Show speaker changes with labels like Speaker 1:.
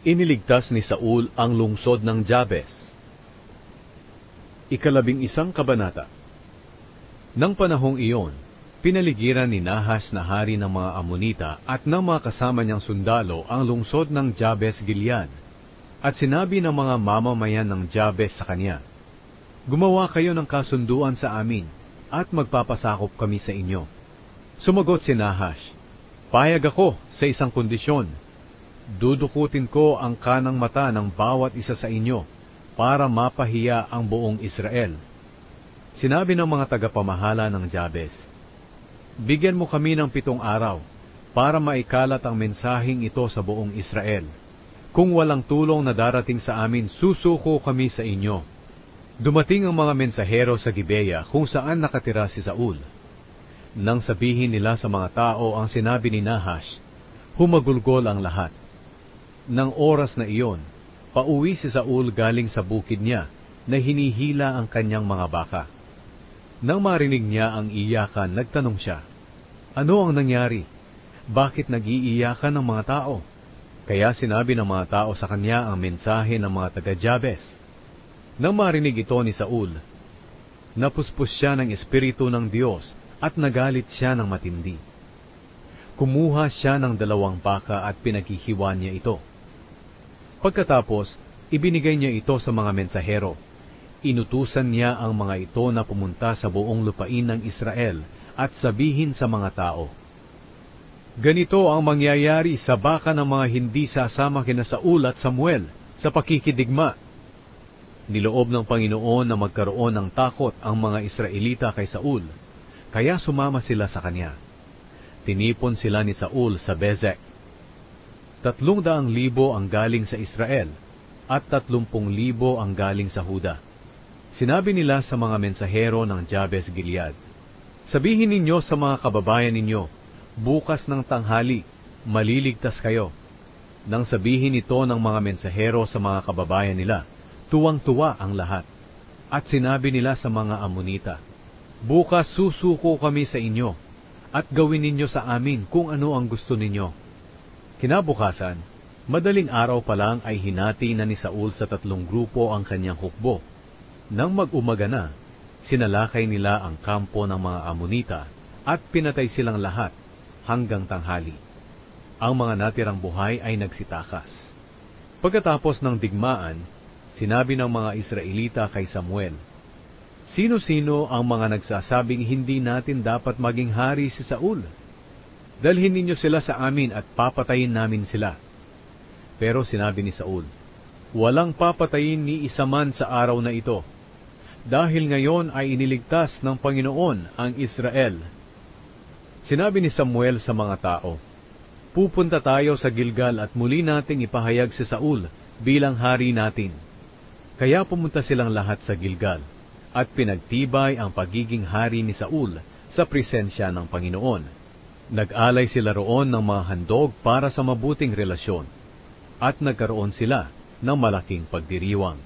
Speaker 1: Iniligtas ni Saul ang lungsod ng Jabes. 11 kabanata. Nang panahong iyon, pinaligiran ni Nahash na hari ng mga Amonita at ng mga kasama niyang sundalo ang lungsod ng Jabes Gilead. At sinabi ng mga mamamayan ng Jabes sa kanya, "Gumawa kayo ng kasunduan sa amin at magpapasakop kami sa inyo." Sumagot si Nahash, "Payag ako sa isang kondisyon. Dudukutin ko ang kanang mata ng bawat isa sa inyo para mapahiya ang buong Israel." Sinabi ng mga tagapamahala ng Jabes, "Bigyan mo kami ng 7 araw para maikalat ang mensaheng ito sa buong Israel. Kung walang tulong na darating sa amin, susuko kami sa inyo." Dumating ang mga mensahero sa Gibeya kung saan nakatira si Saul. Nang sabihin nila sa mga tao ang sinabi ni Nahash, humagulgol ang lahat. Nang oras na iyon, pauwi si Saul galing sa bukid niya na hinihila ang kanyang mga baka. Nang marinig niya ang iyakan, nagtanong siya, "Ano ang nangyari? Bakit nag-iiyakan ng mga tao?" Kaya sinabi ng mga tao sa kanya ang mensahe ng mga taga-Jabes. Nang marinig ito ni Saul, napuspos siya ng Espiritu ng Diyos at nagalit siya ng matindi. Kumuha siya ng 2 baka at pinaghihiwan niya ito. Pagkatapos, ibinigay niya ito sa mga mensahero. Inutusan niya ang mga ito na pumunta sa buong lupain ng Israel at sabihin sa mga tao, "Ganito ang mangyayari sa baka ng mga hindi sasama kina Saul at Samuel sa pakikidigma." Niloob ng Panginoon na magkaroon ng takot ang mga Israelita kay Saul, kaya sumama sila sa kanya. Tinipon sila ni Saul sa Bezek. 300,000 ang galing sa Israel at 30,000 ang galing sa Huda. Sinabi nila sa mga mensahero ng Jabes Gilead, "Sabihin ninyo sa mga kababayan ninyo, bukas ng tanghali, maliligtas kayo." Nang sabihin ito ng mga mensahero sa mga kababayan nila, tuwang-tuwa ang lahat. At sinabi nila sa mga Amonita, "Bukas susuko kami sa inyo, at gawin ninyo sa amin kung ano ang gusto ninyo." Kinabukasan, madaling araw pa lang ay hinati na ni Saul sa 3 grupo ang kanyang hukbo. Nang mag-umaga na, sinalakay nila ang kampo ng mga Amonita at pinatay silang lahat hanggang tanghali. Ang mga natirang buhay ay nagsitakas. Pagkatapos ng digmaan, sinabi ng mga Israelita kay Samuel, "Sino-sino ang mga nagsasabing hindi natin dapat maging hari si Saul? Dalhin ninyo sila sa amin at papatayin namin sila." Pero sinabi ni Saul, "Walang papatayin ni isa man sa araw na ito, dahil ngayon ay iniligtas ng Panginoon ang Israel." Sinabi ni Samuel sa mga tao, "Pupunta tayo sa Gilgal at muli nating ipahayag si Saul bilang hari natin." Kaya pumunta silang lahat sa Gilgal, at pinagtibay ang pagiging hari ni Saul sa presensya ng Panginoon. Nag-alay sila roon ng mga handog para sa mabuting relasyon, at nagkaroon sila ng malaking pagdiriwang.